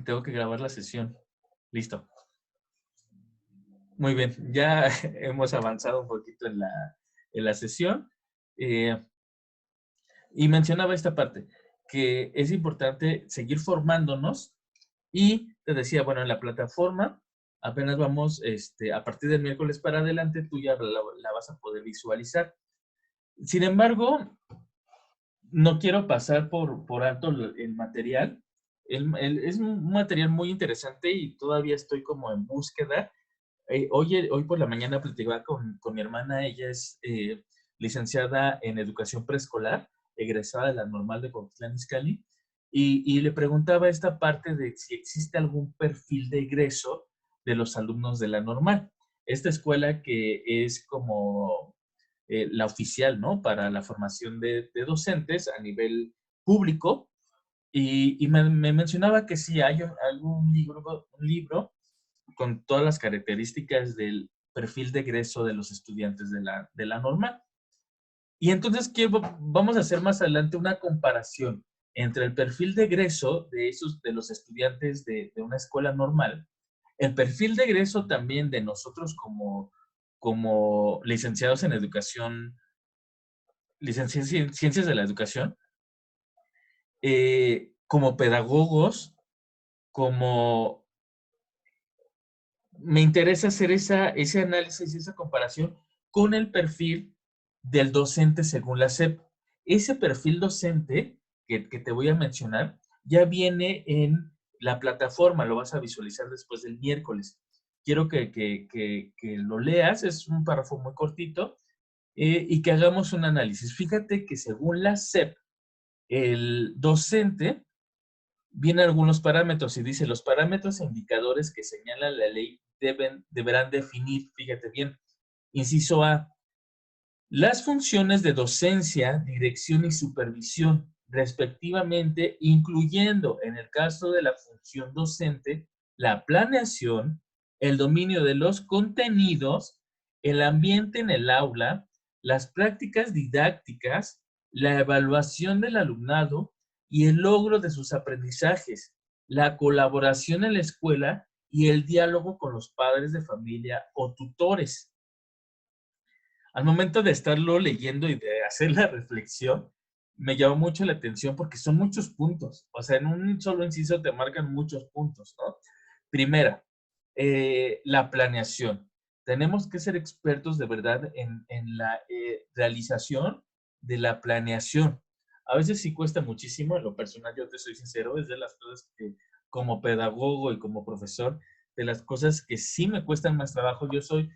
Tengo que grabar la sesión. Listo. Muy bien, ya hemos avanzado un poquito en la sesión. Eh, y mencionaba esta parte, que es importante seguir formándonos y te decía, bueno, en la plataforma apenas vamos, a partir del miércoles para adelante, tú ya la vas a poder visualizar. Sin embargo, no quiero pasar por alto el material. Es un material muy interesante y todavía estoy como en búsqueda. Hoy por la mañana platicaba con mi hermana, ella es licenciada en educación preescolar, egresada de la Normal de Cuautitlán Izcalli, y le preguntaba esta parte de si existe algún perfil de egreso de los alumnos de la Normal. Esta escuela que es como la oficial, ¿no? Para la formación de docentes a nivel público, y me mencionaba que sí hay algún un libro con todas las características del perfil de egreso de los estudiantes de la normal. Y entonces vamos a hacer más adelante una comparación entre el perfil de egreso de los estudiantes de una escuela normal, el perfil de egreso también de nosotros como licenciados en educación, licenciados en ciencias de la educación, como pedagogos, como me interesa hacer ese análisis y esa comparación con el perfil del docente según la SEP. Ese perfil docente que te voy a mencionar ya viene en la plataforma, lo vas a visualizar después del miércoles. Quiero que lo leas, es un párrafo muy cortito, y que hagamos un análisis. Fíjate que según la SEP, el docente vienen algunos parámetros y dice, los parámetros e indicadores que señala la ley deberán definir, fíjate bien, inciso A, las funciones de docencia, dirección y supervisión, respectivamente, incluyendo, en el caso de la función docente, la planeación, el dominio de los contenidos, el ambiente en el aula, las prácticas didácticas, la evaluación del alumnado y el logro de sus aprendizajes, la colaboración en la escuela y el diálogo con los padres de familia o tutores. Al momento de estarlo leyendo y de hacer la reflexión, me llamó mucho la atención porque son muchos puntos. O sea, en un solo inciso te marcan muchos puntos, ¿no? Primera, la planeación. Tenemos que ser expertos de verdad en la realización de la planeación. A veces sí cuesta muchísimo, en lo personal, yo te soy sincero, es de las cosas que como pedagogo y como profesor, de las cosas que sí me cuestan más trabajo. Yo soy,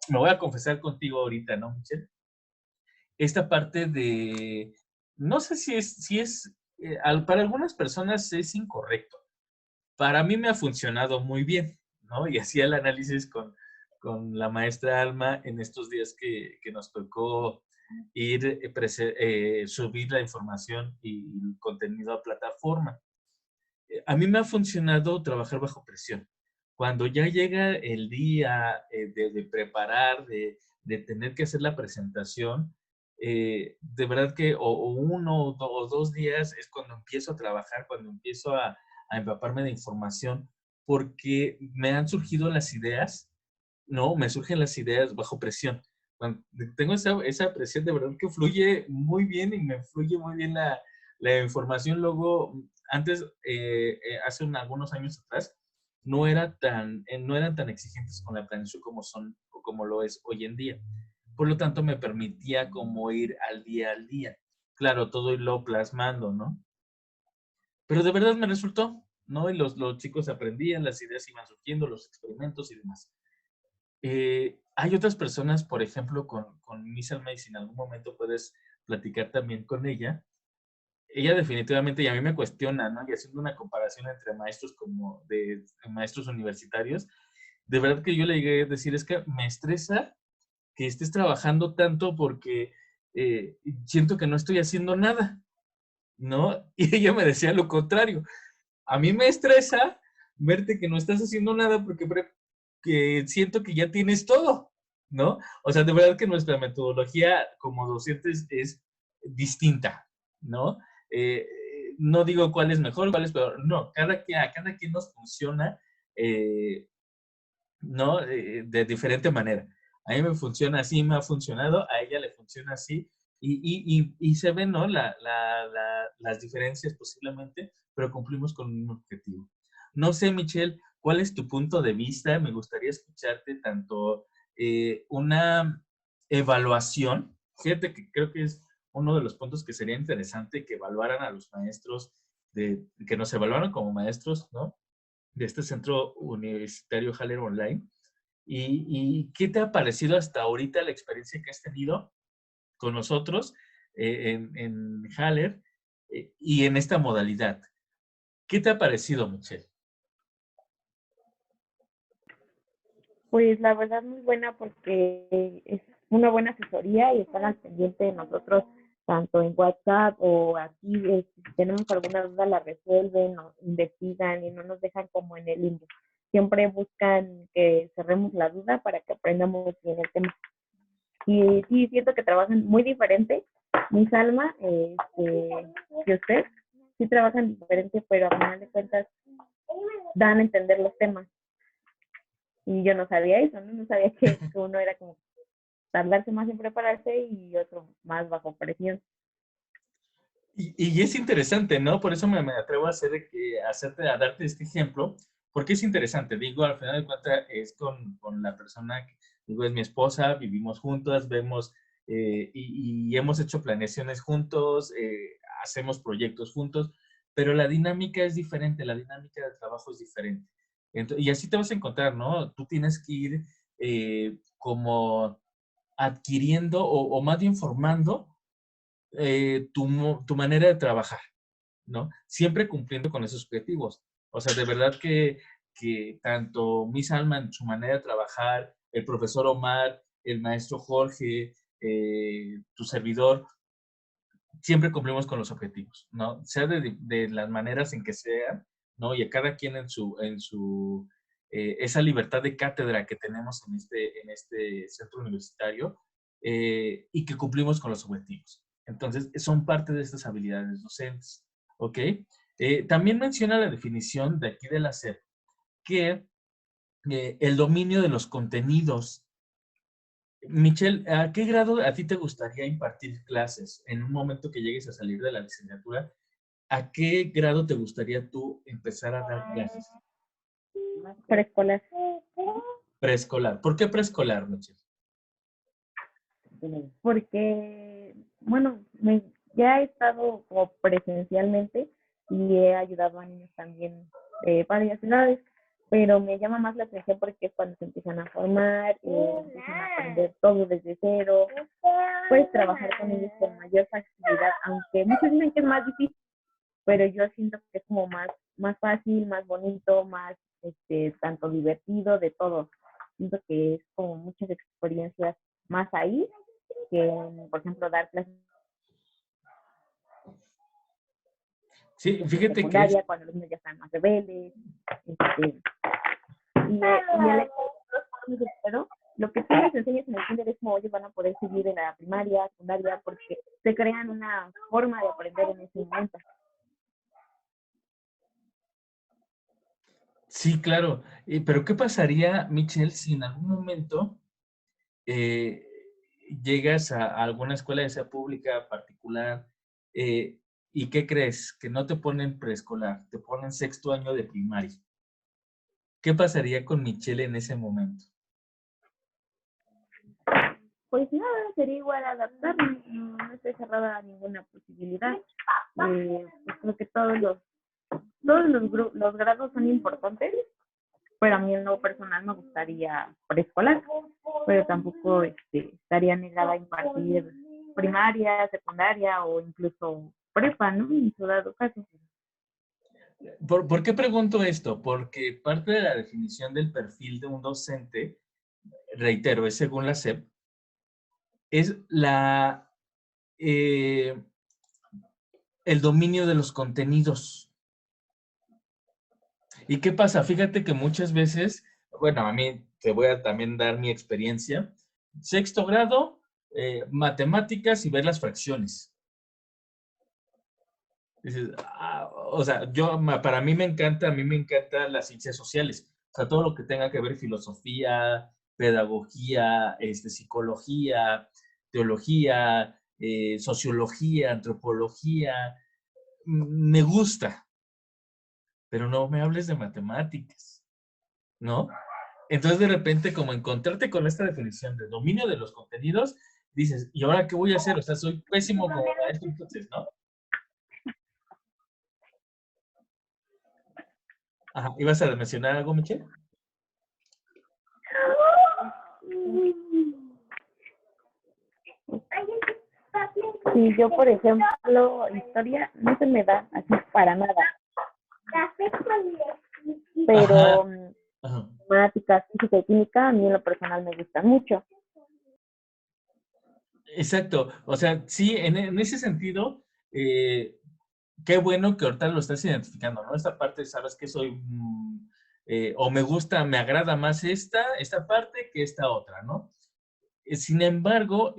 me voy a confesar contigo ahorita, ¿no, Michelle? Esta parte de, no sé si es para algunas personas es incorrecto. Para mí me ha funcionado muy bien, ¿no? Y hacía el análisis con la maestra Alma en estos días que nos tocó ir, subir la información y el contenido a plataforma. A mí me ha funcionado trabajar bajo presión. Cuando ya llega el día de preparar, de tener que hacer la presentación, de verdad que o uno o dos días es cuando empiezo a trabajar, cuando empiezo a empaparme de información, porque me han surgido las ideas, ¿no? Me surgen las ideas bajo presión. Cuando tengo esa presión, de verdad que fluye muy bien y me fluye muy bien la información. Luego, antes, hace algunos años atrás, no eran tan exigentes con la planeación como son o como lo es hoy en día. Por lo tanto, me permitía como ir al día. Claro, todo irlo plasmando, ¿no? Pero de verdad me resultó, ¿no? Y los chicos aprendían, las ideas iban surgiendo, los experimentos y demás. Hay otras personas, por ejemplo, con Miss Alma, y si en algún momento puedes platicar también con ella definitivamente, y a mí me cuestiona, ¿no? Y haciendo una comparación entre maestros como de maestros universitarios, de verdad que yo le llegué a decir, es que me estresa que estés trabajando tanto porque siento que no estoy haciendo nada, ¿no? Y ella me decía lo contrario, a mí me estresa verte que no estás haciendo nada porque que siento que ya tienes todo, ¿no? O sea, de verdad que nuestra metodología como docentes es distinta, ¿no? Eh, no digo cuál es mejor, cuál es peor, no, a cada quien nos funciona, ¿no? De diferente manera. A mí me funciona así, me ha funcionado, a ella le funciona así, y se ven, ¿no? Las diferencias posiblemente, pero cumplimos con un objetivo. No sé, Michelle, ¿cuál es tu punto de vista? Me gustaría escucharte tanto una evaluación. Fíjate que creo que es uno de los puntos que sería interesante que evaluaran a los maestros, que nos evaluaran como maestros, ¿no? De este centro universitario Haller Online. ¿Y qué te ha parecido hasta ahorita la experiencia que has tenido con nosotros en Haller y en esta modalidad? ¿Qué te ha parecido, Michelle? Pues la verdad muy buena porque es una buena asesoría y están al pendiente de nosotros tanto en WhatsApp o aquí, si tenemos alguna duda la resuelven, nos investigan y no nos dejan como en el limbo. Siempre buscan que cerremos la duda para que aprendamos bien el tema. Y sí, siento que trabajan muy diferente. Mi Salma, que usted, sí trabajan diferente, pero a final de cuentas dan a entender los temas. Y yo no sabía eso, ¿no? No sabía que uno era como tardarse más en prepararse y otro más bajo presión. Y es interesante, ¿no? Por eso me atrevo a a darte este ejemplo, porque es interesante. Digo, al final de cuentas es con la persona, digo, es mi esposa, vivimos juntas, vemos y hemos hecho planeaciones juntos, hacemos proyectos juntos, pero la dinámica es diferente, la dinámica del trabajo es diferente. Y así te vas a encontrar, ¿no? Tú tienes que ir como adquiriendo o más bien formando tu manera de trabajar, ¿no? Siempre cumpliendo con esos objetivos. O sea, de verdad que tanto Miss Alma en su manera de trabajar, el profesor Omar, el maestro Jorge, tu servidor, siempre cumplimos con los objetivos, ¿no? Sea de las maneras en que sean, ¿no? Y a cada quien esa libertad de cátedra que tenemos en este centro universitario y que cumplimos con los objetivos. Entonces, son parte de estas habilidades docentes, ¿ok? También menciona la definición de aquí de la SEP que el dominio de los contenidos. Michelle, ¿a qué grado a ti te gustaría impartir clases en un momento que llegues a salir de la licenciatura? ¿A qué grado te gustaría tú empezar a dar clases? Preescolar. Preescolar. ¿Por qué preescolar, Michelle? Porque, bueno, ya he estado como presencialmente y he ayudado a niños también de varias edades, pero me llama más la atención porque es cuando se empiezan a formar, empiezan a aprender todo desde cero, puedes trabajar con ellos con mayor facilidad, aunque muchos dicen que es más difícil, pero yo siento que es como más fácil, más bonito, más tanto divertido, de todo. Siento que es como muchas experiencias más ahí que, por ejemplo, dar clases Sí, en fíjate que es, secundaria cuando los niños ya están más rebeldes. Pero lo que sí les enseñas en el kinder es cómo ellos van a poder seguir en la primaria, secundaria, porque se crean una forma de aprender en ese momento. sí, claro. Pero ¿qué pasaría, Michelle, si en algún momento eh, llegas a alguna escuela, ya sea pública, particular, eh, y qué crees? Que no te ponen preescolar, te ponen sexto año de primaria. ¿Qué pasaría con Michelle en ese momento? Pues nada, sería igual adaptarme, no estoy cerrada a ninguna posibilidad. Pues creo que los grados son importantes, pero a mí en lo personal me gustaría preescolar, pero tampoco estaría negada a impartir primaria, secundaria o incluso prepa, ¿no? En su dado caso. ¿Por qué pregunto esto? Porque parte de la definición del perfil de un docente, reitero, es según la SEP, es eh, el dominio de los contenidos. ¿Y qué pasa? Fíjate que muchas veces, bueno, a mí te voy a también dar mi experiencia. Sexto grado, matemáticas y ver las fracciones. Dices, o sea, para mí a mí me encantan las ciencias sociales. O sea, todo lo que tenga que ver filosofía, pedagogía, psicología, teología, sociología, antropología, me gusta, pero no me hables de matemáticas, ¿no? Entonces, de repente, como encontrarte con esta definición de dominio de los contenidos, dices, ¿y ahora qué voy a hacer? O sea, soy pésimo como maestro, entonces, ¿no? Ajá, ¿ibas a mencionar algo, Michelle? Sí, yo, por ejemplo, historia no se me da así para nada, Ajá, pero ajá. matemáticas, física y química a mí en lo personal me gustan mucho. Exacto. O sea, sí, en ese sentido, qué bueno que ahorita lo estás identificando, ¿no? Esta parte, sabes que soy, o me gusta, me agrada más esta parte que esta otra, ¿no? Sin embargo,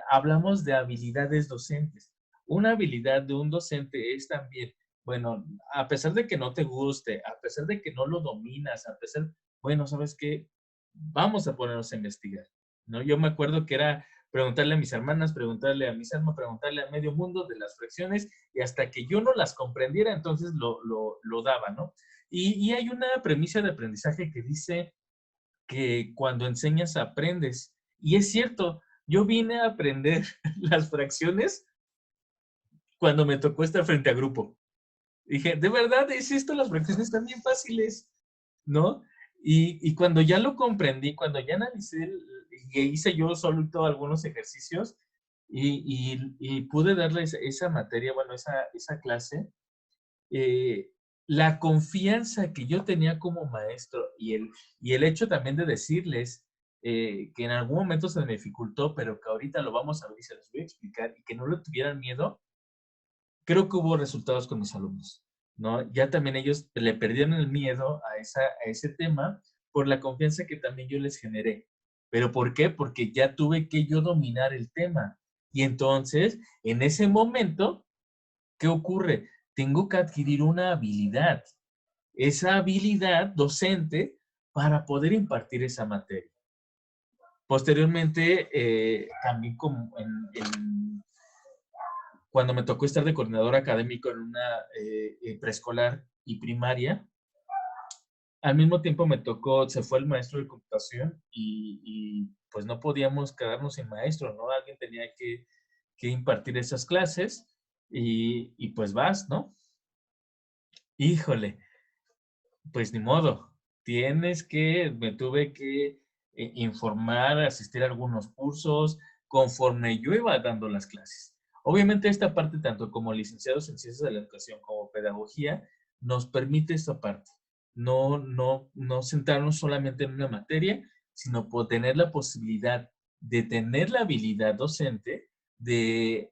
hablamos de habilidades docentes. Una habilidad de un docente es también, bueno, a pesar de que no te guste, a pesar de que no lo dominas, a pesar, bueno, ¿sabes qué? Vamos a ponernos a investigar, ¿no? Yo me acuerdo que era preguntarle a mis hermanas, preguntarle a mis hermanos, preguntarle a medio mundo de las fracciones y hasta que yo no las comprendiera, entonces lo daba, ¿no? Y hay una premisa de aprendizaje que dice que cuando enseñas aprendes. Y es cierto, yo vine a aprender las fracciones cuando me tocó estar frente a grupo. Dije, ¿de verdad es esto? Las fracciones están bien fáciles, ¿no? Y cuando ya lo comprendí, cuando ya analicé y hice yo solito algunos ejercicios y pude darle esa materia, bueno, esa clase, eh, la confianza que yo tenía como maestro y el hecho también de decirles que en algún momento se me dificultó, pero que ahorita lo vamos a ver y se los voy a explicar y que no le tuvieran miedo, creo que hubo resultados con mis alumnos, ¿no? Ya también ellos le perdieron el miedo a ese tema por la confianza que también yo les generé. ¿Pero por qué? Porque ya tuve que yo dominar el tema. Y entonces, en ese momento, ¿qué ocurre? Tengo que adquirir una habilidad, esa habilidad docente para poder impartir esa materia. Posteriormente, también como cuando me tocó estar de coordinador académico en una preescolar y primaria, al mismo tiempo me tocó, se fue el maestro de computación pues no podíamos quedarnos sin maestro, ¿no? Alguien tenía que impartir esas clases y pues vas, ¿no? Híjole, pues ni modo, me tuve que informar, asistir a algunos cursos conforme yo iba dando las clases. Obviamente esta parte, tanto como licenciados en Ciencias de la Educación como Pedagogía, nos permite esta parte. No centrarnos solamente en una materia, sino tener la posibilidad de tener la habilidad docente de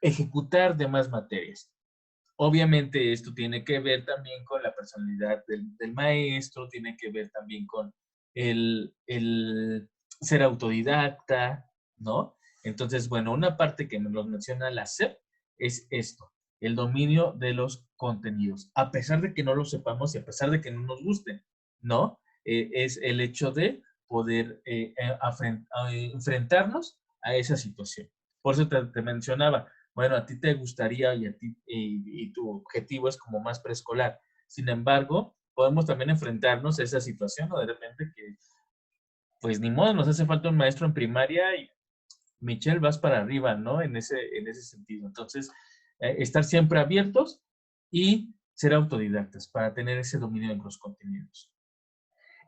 ejecutar demás materias. Obviamente esto tiene que ver también con la personalidad del maestro, tiene que ver también con el ser autodidacta, ¿no? Entonces, bueno, una parte que nos menciona la SEP es esto, el dominio de los contenidos, a pesar de que no lo sepamos y a pesar de que no nos gusten, ¿no? Es el hecho de poder enfrentarnos a esa situación. Por eso te mencionaba, bueno, a ti te gustaría y tu objetivo es como más preescolar. Sin embargo, podemos también enfrentarnos a esa situación o de repente que, pues ni modo, nos hace falta un maestro en primaria y Michelle vas para arriba, ¿no? En ese sentido. Entonces, estar siempre abiertos y ser autodidactas para tener ese dominio en los contenidos.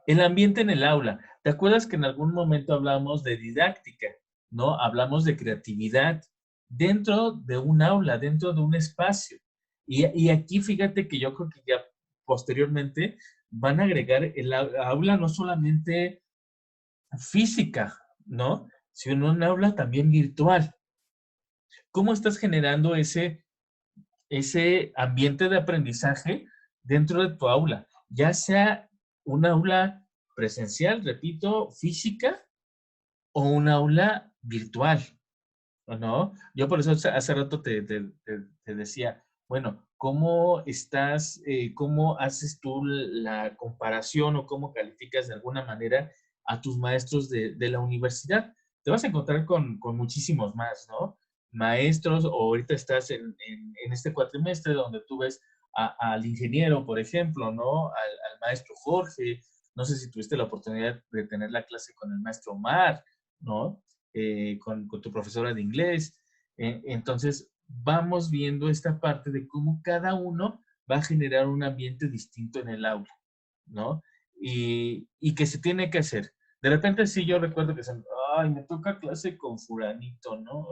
El ambiente en el aula. ¿Te acuerdas que en algún momento hablamos de didáctica, ¿no? Hablamos de creatividad dentro de un aula, dentro de un espacio. Y aquí fíjate que yo creo que ya posteriormente van a agregar el aula no solamente física, ¿no? Sino un aula también virtual. ¿Cómo estás generando ese ambiente de aprendizaje dentro de tu aula? Ya sea un aula presencial, repito, física, o un aula virtual, ¿o no? Yo por eso hace rato te decía, Bueno, ¿cómo estás, cómo haces tú la comparación o cómo calificas de alguna manera a tus maestros de la universidad? Te vas a encontrar con muchísimos más, ¿no? Maestros, o ahorita estás en este cuatrimestre donde tú ves al ingeniero, por ejemplo, ¿no? Al maestro Jorge. No sé si tuviste la oportunidad de tener la clase con el maestro Omar, ¿no? Con tu profesora de inglés. Entonces, vamos viendo esta parte de cómo cada uno va a generar un ambiente distinto en el aula, ¿no? Y que se tiene que hacer. De repente sí yo recuerdo que ay, me toca clase con fulanito, ¿no?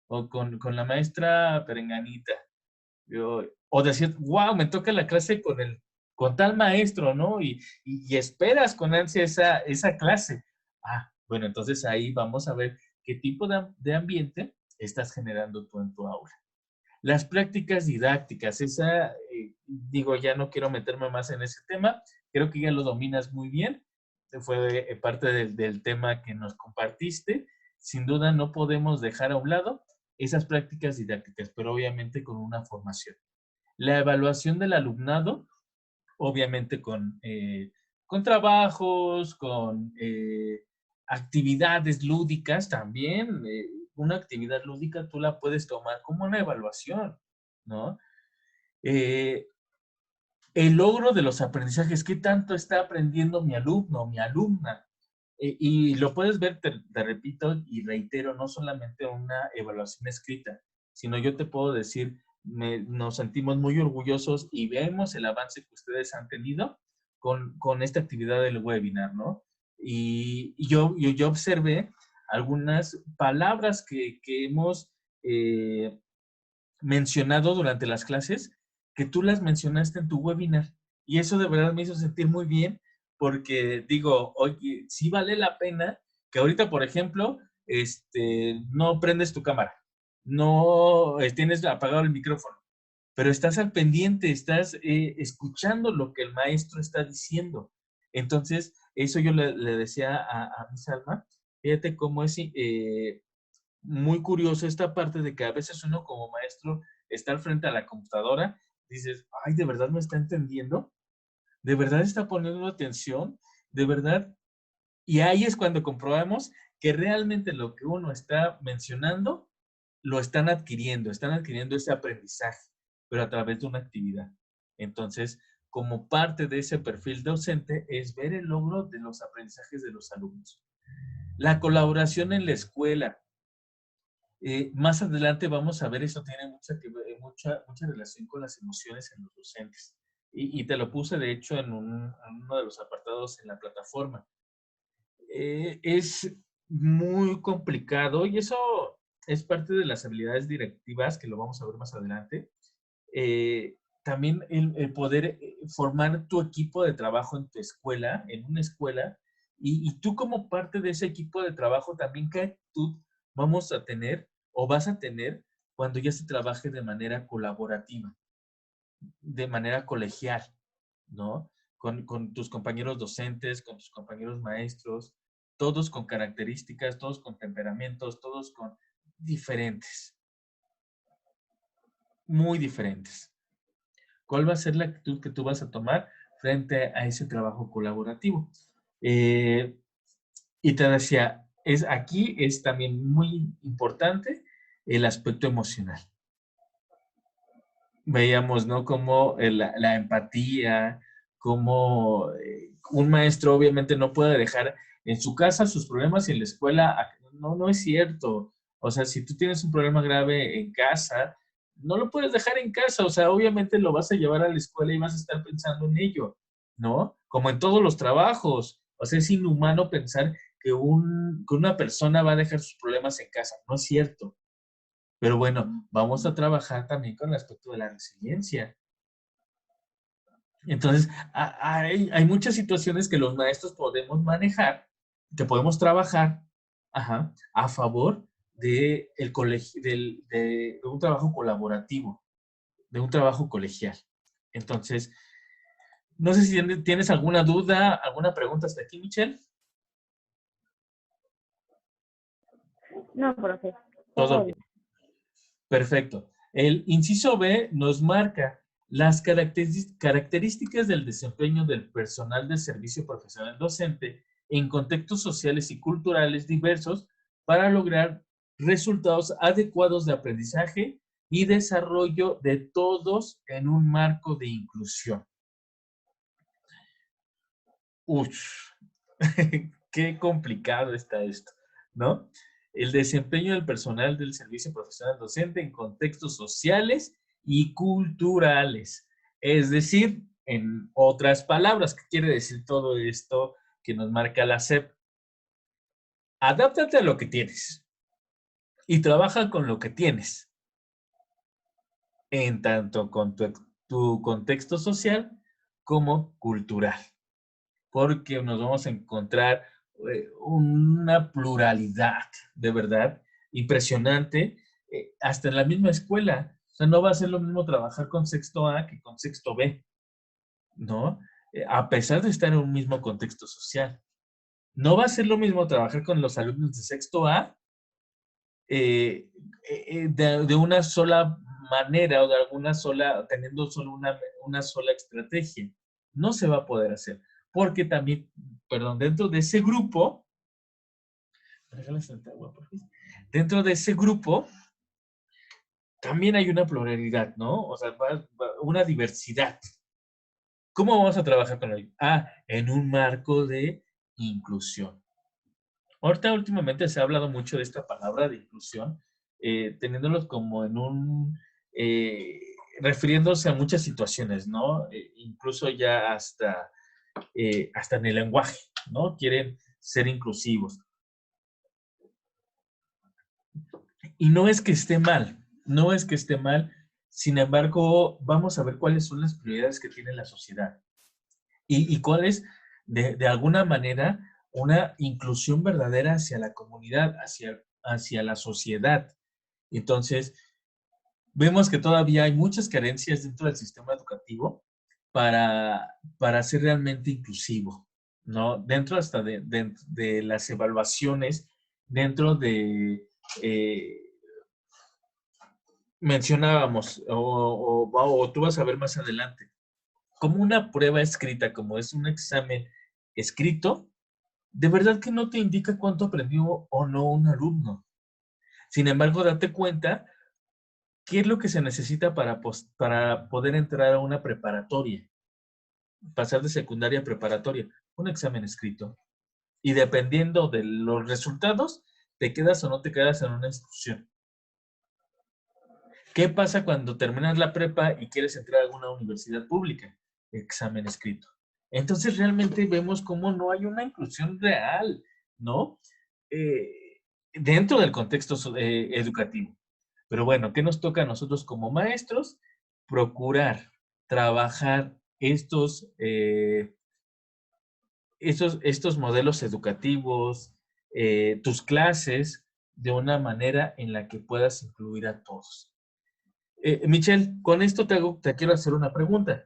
O con la maestra perenganita. O decir, wow, me toca la clase con tal maestro, ¿no? Y esperas con ansia esa clase. Ah, bueno, entonces ahí vamos a ver qué tipo de ambiente estás generando tú en tu aula. Las prácticas didácticas, digo, ya no quiero meterme más en ese tema, creo que ya lo dominas muy bien, fue parte del tema que nos compartiste, sin duda no podemos dejar a un lado esas prácticas didácticas, pero obviamente con una formación. La evaluación del alumnado, obviamente con trabajos, con actividades lúdicas también. Una actividad lúdica tú la puedes tomar como una evaluación, ¿no? Eh, el logro de los aprendizajes, ¿qué tanto está aprendiendo mi alumno, mi alumna? Y lo puedes ver, te repito y reitero, no solamente una evaluación escrita, sino yo te puedo decir, nos sentimos muy orgullosos y vemos el avance que ustedes han tenido con esta actividad del webinar, ¿no? Y yo observé algunas palabras que hemos mencionado durante las clases, que tú las mencionaste en tu webinar. Y eso de verdad me hizo sentir muy bien porque digo, oye, sí vale la pena que ahorita, por ejemplo, no prendes tu cámara, no tienes apagado el micrófono, pero estás al pendiente, estás escuchando lo que el maestro está diciendo. Entonces, eso yo le decía a mi Salma, fíjate cómo es muy curioso esta parte de que a veces uno como maestro está al frente a la computadora, dices, ay, ¿de verdad me está entendiendo? ¿De verdad está poniendo atención? ¿De verdad? Y ahí es cuando comprobamos que realmente lo que uno está mencionando lo están adquiriendo ese aprendizaje, pero a través de una actividad. Entonces, como parte de ese perfil docente es ver el logro de los aprendizajes de los alumnos. La colaboración en la escuela. Más adelante vamos a ver, eso tiene mucha relación con las emociones en los docentes. Y te lo puse, de hecho, en uno de los apartados en la plataforma. Es muy complicado y eso es parte de las habilidades directivas, que lo vamos a ver más adelante. También el poder formar tu equipo de trabajo en tu escuela, en una escuela, y tú como parte de ese equipo de trabajo también, ¿qué actitud vamos a tener o vas a tener cuando ya se trabaje de manera colaborativa, de manera colegial, ¿no? Con tus compañeros docentes, con tus compañeros maestros, todos con características, todos con temperamentos, todos con diferentes, muy diferentes. ¿Cuál va a ser la actitud que tú vas a tomar frente a ese trabajo colaborativo? Eh, y te decía, aquí es también muy importante el aspecto emocional. Veíamos, ¿no? Como la empatía, como un maestro obviamente no puede dejar en su casa sus problemas y en la escuela, no, no es cierto. O sea, si tú tienes un problema grave en casa, no lo puedes dejar en casa, o sea, obviamente lo vas a llevar a la escuela y vas a estar pensando en ello, ¿no? Como en todos los trabajos. O sea, es inhumano pensar que una persona va a dejar sus problemas en casa, no es cierto. Pero bueno, vamos a trabajar también con el aspecto de la resiliencia. Entonces, hay muchas situaciones que los maestros podemos manejar, que podemos trabajar, ajá, a favor de, el colegio, de un trabajo colaborativo, de un trabajo colegial. Entonces, no sé si tienes alguna duda, alguna pregunta hasta aquí, Michelle. No, profe, Todo todo bien. bien. Perfecto. El inciso B nos marca las características del desempeño del personal del servicio profesional docente en contextos sociales y culturales diversos para lograr resultados adecuados de aprendizaje y desarrollo de todos en un marco de inclusión. Uf, qué complicado está esto, ¿no? El desempeño del personal del servicio profesional docente en contextos sociales y culturales. Es decir, en otras palabras, ¿qué quiere decir todo esto que nos marca la SEP? Adáptate a lo que tienes y trabaja con lo que tienes, en tanto con tu contexto social como cultural, porque nos vamos a encontrar una pluralidad, de verdad, impresionante, hasta en la misma escuela. O sea, no va a ser lo mismo trabajar con sexto A que con sexto B, ¿no? A pesar de estar en un mismo contexto social. No va a ser lo mismo trabajar con los alumnos de sexto A de una sola manera o de alguna sola, teniendo solo una sola estrategia. No se va a poder hacer. Porque también, perdón, dentro de ese grupo también hay una pluralidad, ¿no? O sea, una diversidad. ¿Cómo vamos a trabajar con ello? En un marco de inclusión. Ahorita últimamente se ha hablado mucho de esta palabra de inclusión, teniéndolos como en eh, refiriéndose a muchas situaciones, ¿no? Incluso ya hasta en el lenguaje, ¿no? Quieren ser inclusivos. Y no es que esté mal, no es que esté mal, sin embargo, vamos a ver cuáles son las prioridades que tiene la sociedad y cuál es, de alguna manera, una inclusión verdadera hacia la comunidad, hacia la sociedad. Entonces, vemos que todavía hay muchas carencias dentro del sistema educativo para ser realmente inclusivo, ¿no? Dentro hasta de las evaluaciones, dentro de, mencionábamos, o tú vas a ver más adelante, como una prueba escrita, como es un examen escrito, de verdad que no te indica cuánto aprendió o no un alumno. Sin embargo, date cuenta qué es lo que se necesita para poder entrar a una preparatoria, pasar de secundaria a preparatoria, un examen escrito. Y dependiendo de los resultados, te quedas o no te quedas en una institución. ¿Qué pasa cuando terminas la prepa y quieres entrar a alguna universidad pública? Examen escrito. Entonces realmente vemos cómo no hay una inclusión real, ¿no? Dentro del contexto educativo. Pero bueno, ¿qué nos toca a nosotros como maestros? Procurar trabajar estos modelos educativos, tus clases, de una manera en la que puedas incluir a todos. Michelle, con esto te quiero hacer una pregunta.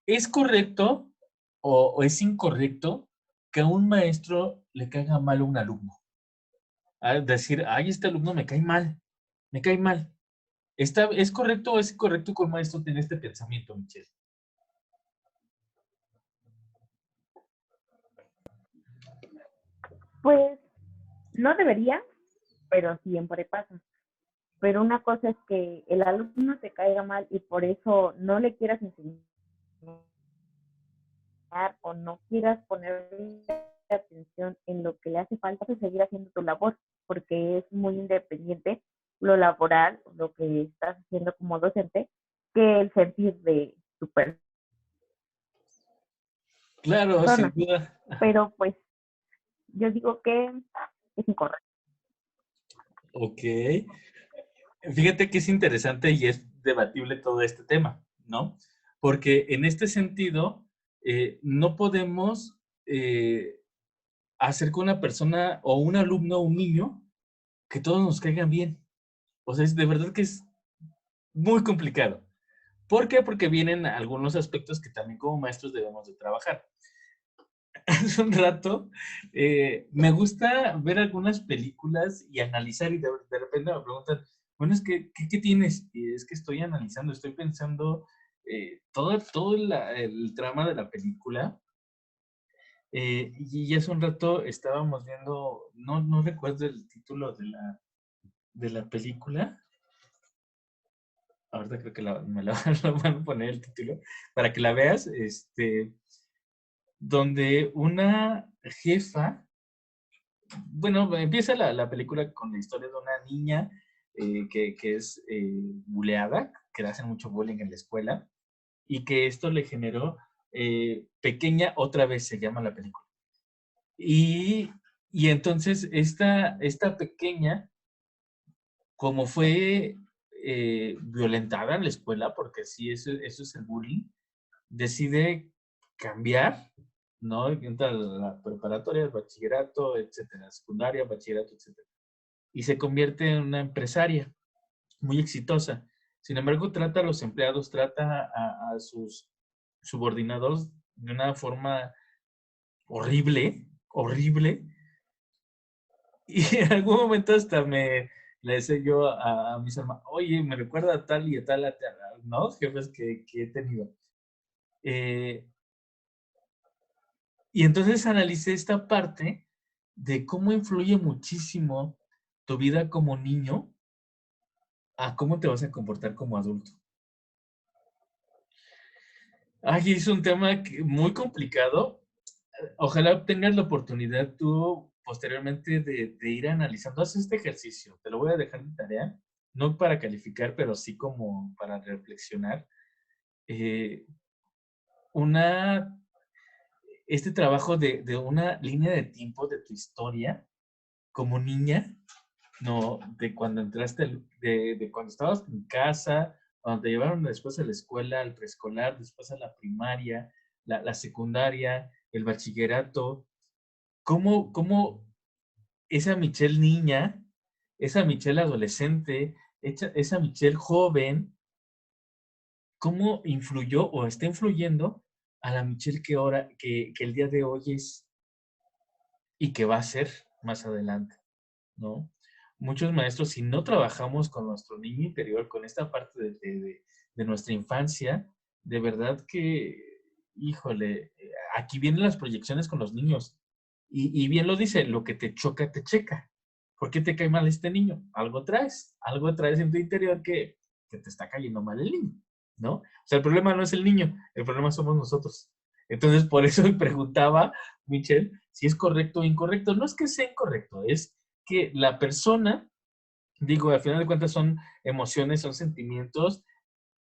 ¿Es correcto o es incorrecto que a un maestro le caiga mal a un alumno? Decir, ay, este alumno me cae mal, me cae mal. ¿Es correcto o es incorrecto que un maestro tenga este pensamiento, Michelle? Pues no debería, pero siempre pasa. Pero una cosa es que el alumno te caiga mal y por eso no le quieras enseñar o no quieras poner atención en lo que le hace falta, pues seguir haciendo tu labor, porque es muy independiente lo laboral, lo que estás haciendo como docente, que el sentir de tu Claro, sin persona. duda. Pero pues yo digo que es incorrecto. Ok. Fíjate que es interesante y es debatible todo este tema, ¿no? Porque en este sentido, no podemos hacer con una persona o un alumno o un niño que todos nos caigan bien. O sea, es de verdad que es muy complicado. ¿Por qué? Porque vienen algunos aspectos que también como maestros debemos de trabajar. Hace un rato me gusta ver algunas películas y analizar y de repente me preguntan, Bueno, es que, ¿qué tienes? Y es que estoy analizando, estoy pensando todo el trama de la película. Y hace un rato estábamos viendo, no recuerdo el título de la película. Ahorita creo que me la van a poner el título para que la veas, donde una jefa, bueno, empieza la película con la historia de una niña que es buleada, que le hacen mucho bullying en la escuela, y que esto le generó Pequeña otra vez se llama la película. Y, y entonces esta pequeña, como fue violentada en la escuela, porque sí, eso es el bullying, decide cambiar, ¿no? Entra a la preparatoria, el bachillerato, etcétera, secundaria, bachillerato, etcétera. Y se convierte en una empresaria muy exitosa. Sin embargo, trata a los empleados, trata a sus subordinados de una forma horrible, horrible. Y en algún momento hasta le decía yo a mis hermanos, oye, me recuerda a tal y a tal, ¿no? Jefes que he tenido. Y entonces analicé esta parte de cómo influye muchísimo tu vida como niño a cómo te vas a comportar como adulto. Ay, es un tema muy complicado. Ojalá tengas la oportunidad tú posteriormente de ir analizando. Haz este ejercicio. Te lo voy a dejar de tarea. No para calificar, pero sí como para reflexionar. Eh, una, este trabajo de una línea de tiempo de tu historia como niña, no, de cuando entraste, de cuando estabas en casa, cuando te llevaron después a la escuela, al preescolar, después a la primaria, la secundaria, el bachillerato. ¿Cómo esa Michelle niña, esa Michelle adolescente, esa Michelle joven, cómo influyó o está influyendo a la Michelle que el día de hoy es y que va a ser más adelante, ¿no? Muchos maestros, si no trabajamos con nuestro niño interior, con esta parte de nuestra infancia, de verdad que, híjole, aquí vienen las proyecciones con los niños. Y bien lo dice, lo que te choca, te checa. ¿Por qué te cae mal este niño? Algo traes en tu interior que te está cayendo mal el niño, ¿no? O sea, el problema no es el niño, el problema somos nosotros. Entonces, por eso me preguntaba, Michelle, si es correcto o incorrecto. No es que sea incorrecto, es que la persona, digo, al final de cuentas son emociones, son sentimientos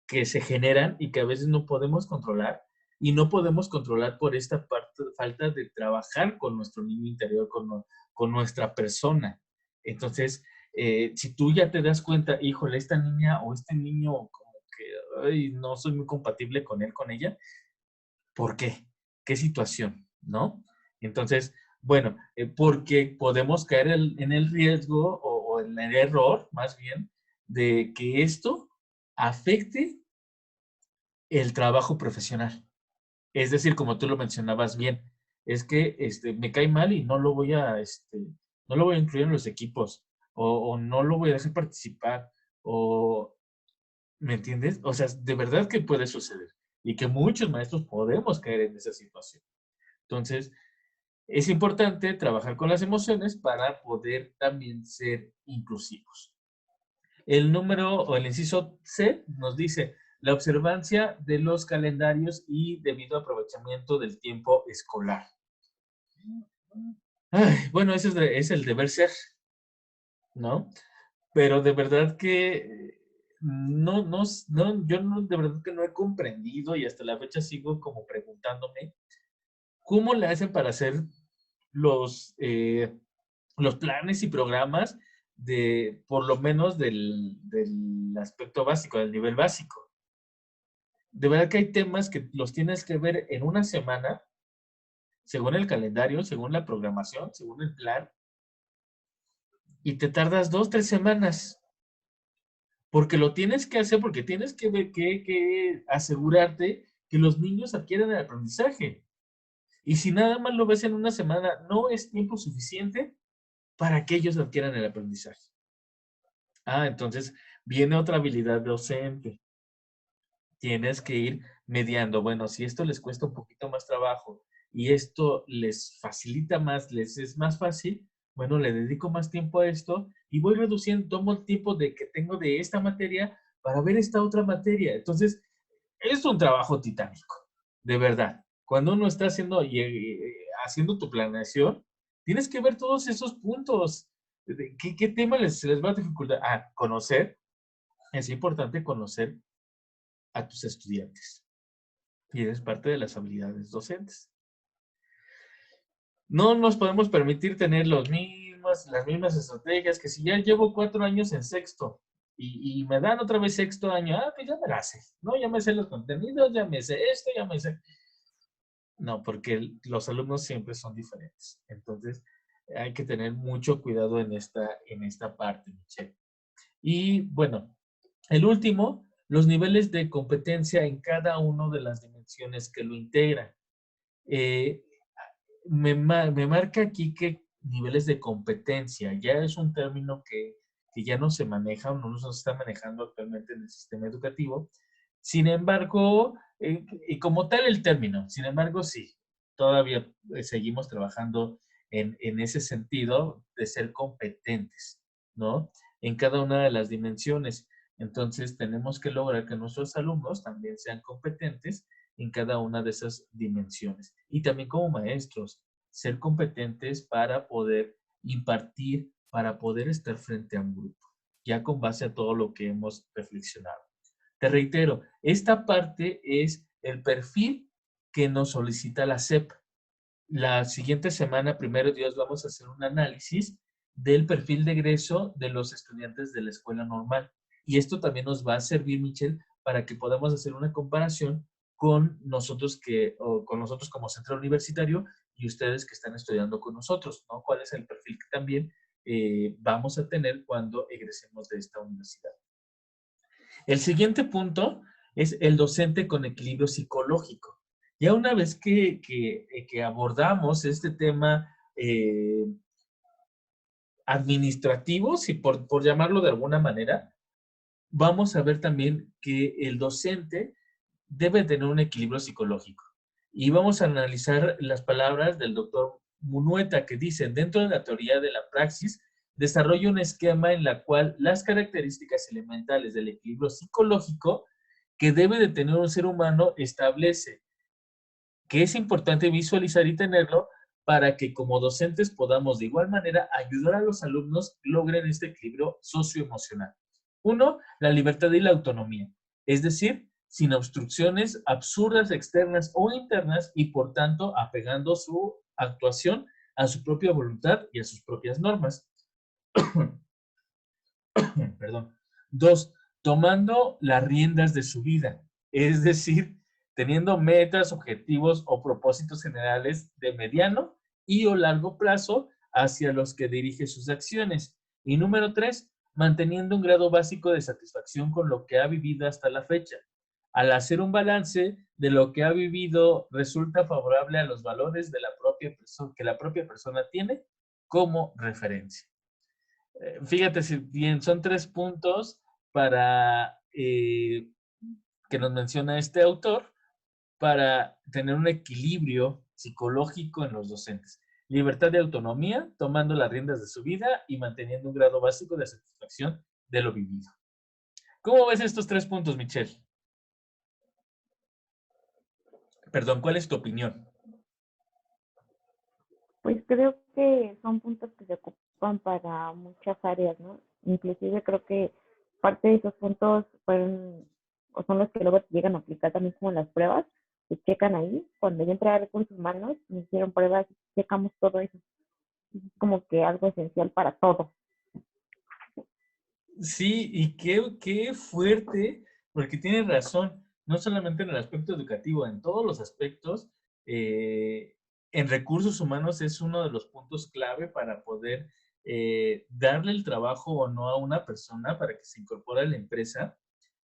que se generan y que a veces no podemos controlar y no podemos controlar por esta parte, falta de trabajar con nuestro niño interior, con nuestra persona. Entonces, si tú ya te das cuenta, híjole, esta niña o este niño como que ay, no soy muy compatible con él, con ella, ¿por qué? ¿Qué situación? ¿No? Entonces, bueno, porque podemos caer en el riesgo o en el error, más bien, de que esto afecte el trabajo profesional. Es decir, como tú lo mencionabas bien, es que me cae mal y no lo voy a incluir en los equipos o no lo voy a dejar participar o, ¿me entiendes? O sea, de verdad que puede suceder y que muchos maestros podemos caer en esa situación. Entonces, es importante trabajar con las emociones para poder también ser inclusivos. El número o el inciso C nos dice la observancia de los calendarios y debido aprovechamiento del tiempo escolar. Ay, bueno, ese es el deber ser, ¿no? Pero de verdad que yo no, de verdad que no he comprendido y hasta la fecha sigo como preguntándome cómo le hacen para hacer los, eh, los planes y programas por lo menos del aspecto básico, del nivel básico. De verdad que hay temas que los tienes que ver en una semana, según el calendario, según la programación, según el plan, y te tardas 2, 3 semanas, porque lo tienes que hacer, porque tienes que asegurarte que los niños adquieran el aprendizaje. Y si nada más lo ves en una semana, no es tiempo suficiente para que ellos adquieran el aprendizaje. Entonces viene otra habilidad docente. Tienes que ir mediando. Bueno, si esto les cuesta un poquito más trabajo y esto les facilita más, les es más fácil, bueno, le dedico más tiempo a esto y voy reduciendo, tomo el tiempo de que tengo de esta materia para ver esta otra materia. Entonces, es un trabajo titánico, de verdad. Cuando uno está haciendo, haciendo tu planeación, tienes que ver todos esos puntos. ¿Qué tema se les va a dificultar? Conocer. Es importante conocer a tus estudiantes. Y es parte de las habilidades docentes. No nos podemos permitir tener las mismas estrategias que si ya llevo 4 años en sexto y me dan otra vez sexto año, pues ya me la sé, ¿no? Ya me sé los contenidos, ya me sé esto, ya me sé. No, porque los alumnos siempre son diferentes. Entonces, hay que tener mucho cuidado en esta parte, Michelle. Y bueno, el último, los niveles de competencia en cada una de las dimensiones que lo integran. Eh, me marca aquí que niveles de competencia ya es un término que ya no se maneja o no se está manejando actualmente en el sistema educativo. Sin embargo, y como tal el término, sin embargo, sí, todavía seguimos trabajando en ese sentido de ser competentes, ¿no? En cada una de las dimensiones. Entonces, tenemos que lograr que nuestros alumnos también sean competentes en cada una de esas dimensiones. Y también como maestros, ser competentes para poder impartir, para poder estar frente a un grupo, ya con base a todo lo que hemos reflexionado. Te reitero, esta parte es el perfil que nos solicita la SEP. La siguiente semana, primero Dios, vamos a hacer un análisis del perfil de egreso de los estudiantes de la escuela normal. Y esto también nos va a servir, Michelle, para que podamos hacer una comparación con nosotros con nosotros como centro universitario y ustedes que están estudiando con nosotros, ¿no? ¿Cuál es el perfil que también vamos a tener cuando egresemos de esta universidad? El siguiente punto es el docente con equilibrio psicológico. Ya una vez que abordamos este tema administrativo, si por llamarlo de alguna manera, vamos a ver también que el docente debe tener un equilibrio psicológico. Y vamos a analizar las palabras del doctor Munueta que dicen, dentro de la teoría de la praxis, desarrolla un esquema en la cual las características elementales del equilibrio psicológico que debe de tener un ser humano establece que es importante visualizar y tenerlo para que como docentes podamos de igual manera ayudar a los alumnos logren este equilibrio socioemocional. Uno, la libertad y la autonomía, es decir, sin obstrucciones absurdas externas o internas y por tanto apegando su actuación a su propia voluntad y a sus propias normas. Perdón. Dos, tomando las riendas de su vida, es decir, teniendo metas, objetivos o propósitos generales de mediano y o largo plazo hacia los que dirige sus acciones. Y número tres, manteniendo un grado básico de satisfacción con lo que ha vivido hasta la fecha. Al hacer un balance de lo que ha vivido, resulta favorable a los valores de la propia persona, que la propia persona tiene como referencia. Fíjate, si bien son 3 puntos para que nos menciona este autor para tener un equilibrio psicológico en los docentes. Libertad de autonomía, tomando las riendas de su vida y manteniendo un grado básico de satisfacción de lo vivido. ¿Cómo ves estos 3 puntos, Michelle? Perdón, ¿cuál es tu opinión? Pues creo que son puntos que se ocupan para muchas áreas, ¿no? Inclusive creo que parte de esos puntos fueron o son los que luego te llegan a aplicar también como en las pruebas, se checan ahí. Cuando yo entré a recursos humanos, me hicieron pruebas y checamos todo eso. Es como que algo esencial para todo. Sí, y qué fuerte, porque tienes razón, no solamente en el aspecto educativo, en todos los aspectos, en recursos humanos es uno de los puntos clave para poder darle el trabajo o no a una persona para que se incorpore a la empresa,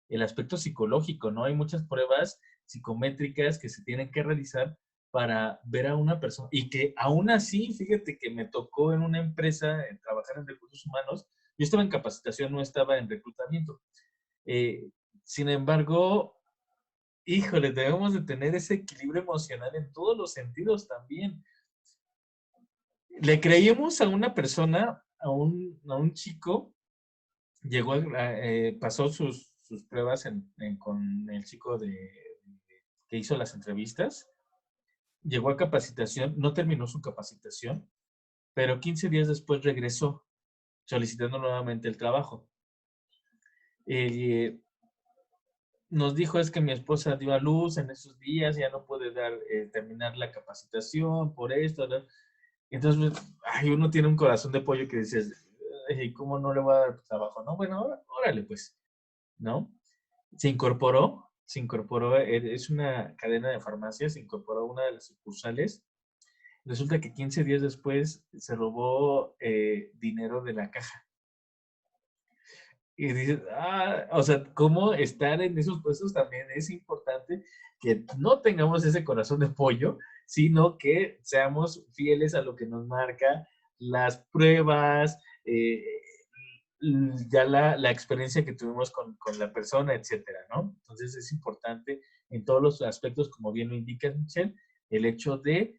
el aspecto psicológico, ¿no? Hay muchas pruebas psicométricas que se tienen que realizar para ver a una persona y que aún así, fíjate que me tocó en una empresa trabajar en recursos humanos Yo estaba en capacitación, no estaba en reclutamiento. Sin embargo, híjole, debemos de tener ese equilibrio emocional en todos los sentidos también. Le creímos a una persona, a un chico, llegó, pasó sus pruebas con el chico que hizo las entrevistas, llegó a capacitación, no terminó su capacitación, pero 15 días después regresó solicitando nuevamente el trabajo. Nos dijo, es que mi esposa dio a luz en esos días, ya no puede terminar la capacitación por esto, ¿no? Entonces, uno tiene un corazón de pollo que dices, ¿cómo no le voy a dar trabajo? No, bueno, órale pues, ¿no? Se incorporó, es una cadena de farmacias, se incorporó a una de las sucursales. Resulta que 15 días después se robó dinero de la caja. Y dices, o sea, cómo estar en esos puestos también es importante que no tengamos ese corazón de pollo, sino que seamos fieles a lo que nos marca las pruebas, ya la experiencia que tuvimos con la persona, etcétera, ¿no? Entonces es importante en todos los aspectos, como bien lo indica Michelle, el hecho de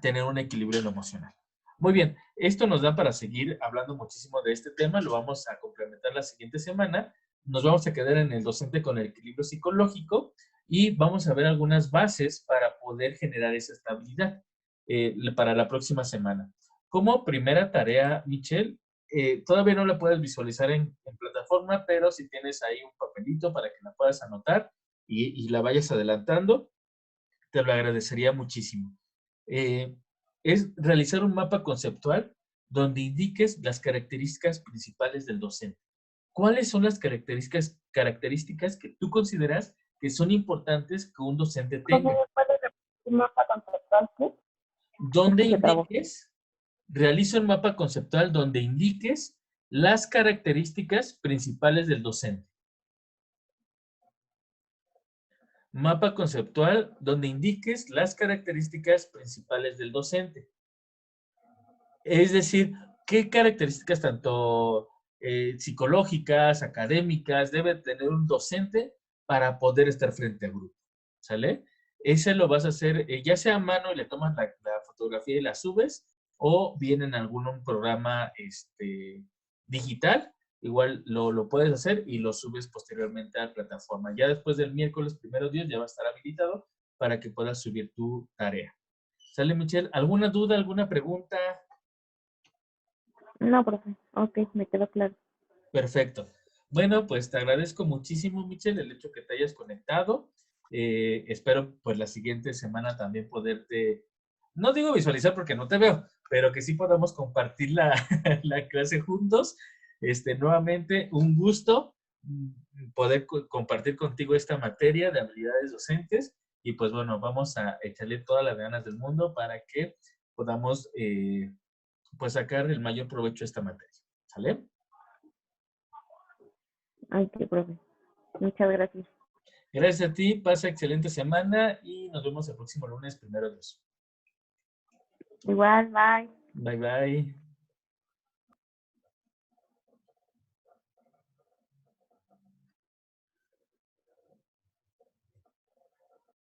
tener un equilibrio en lo emocional. Muy bien, esto nos da para seguir hablando muchísimo de este tema, lo vamos a complementar la siguiente semana, nos vamos a quedar en el docente con el equilibrio psicológico y vamos a ver algunas bases para poder generar esa estabilidad para la próxima semana. Como primera tarea, Michelle, todavía no la puedes visualizar en plataforma, pero si tienes ahí un papelito para que la puedas anotar y la vayas adelantando, te lo agradecería muchísimo. Es realizar un mapa conceptual donde indiques las características principales del docente. ¿Cuáles son las características que tú consideras que son importantes que un docente tenga? ¿Cómo puedes repetir un mapa conceptual? Donde Se trabó. realiza un mapa conceptual donde indiques las características principales del docente. Mapa conceptual donde indiques las características principales del docente. Es decir, qué características tanto psicológicas, académicas debe tener un docente para poder estar frente a grupo. ¿Sale? Ese lo vas a hacer ya sea a mano y le tomas la fotografía y la subes, o bien en algún programa digital. Igual lo puedes hacer y lo subes posteriormente a la plataforma. Ya después del miércoles, primero Dios, ya va a estar habilitado para que puedas subir tu tarea. ¿Sale, Michelle? ¿Alguna duda, alguna pregunta? No, profe. Ok, me quedó claro. Perfecto. Bueno, pues te agradezco muchísimo, Michelle, el hecho que te hayas conectado. Espero pues la siguiente semana también poderte, no digo visualizar porque no te veo, pero que sí podamos compartir la, la clase juntos. Nuevamente, un gusto poder compartir contigo esta materia de habilidades docentes y pues bueno, vamos a echarle todas las ganas del mundo para que podamos pues sacar el mayor provecho de esta materia. ¿Sale? Ay, qué profe. Muchas gracias. Gracias a ti, pasa excelente semana y nos vemos el próximo lunes, primero Dios. Igual, bye. Bye bye.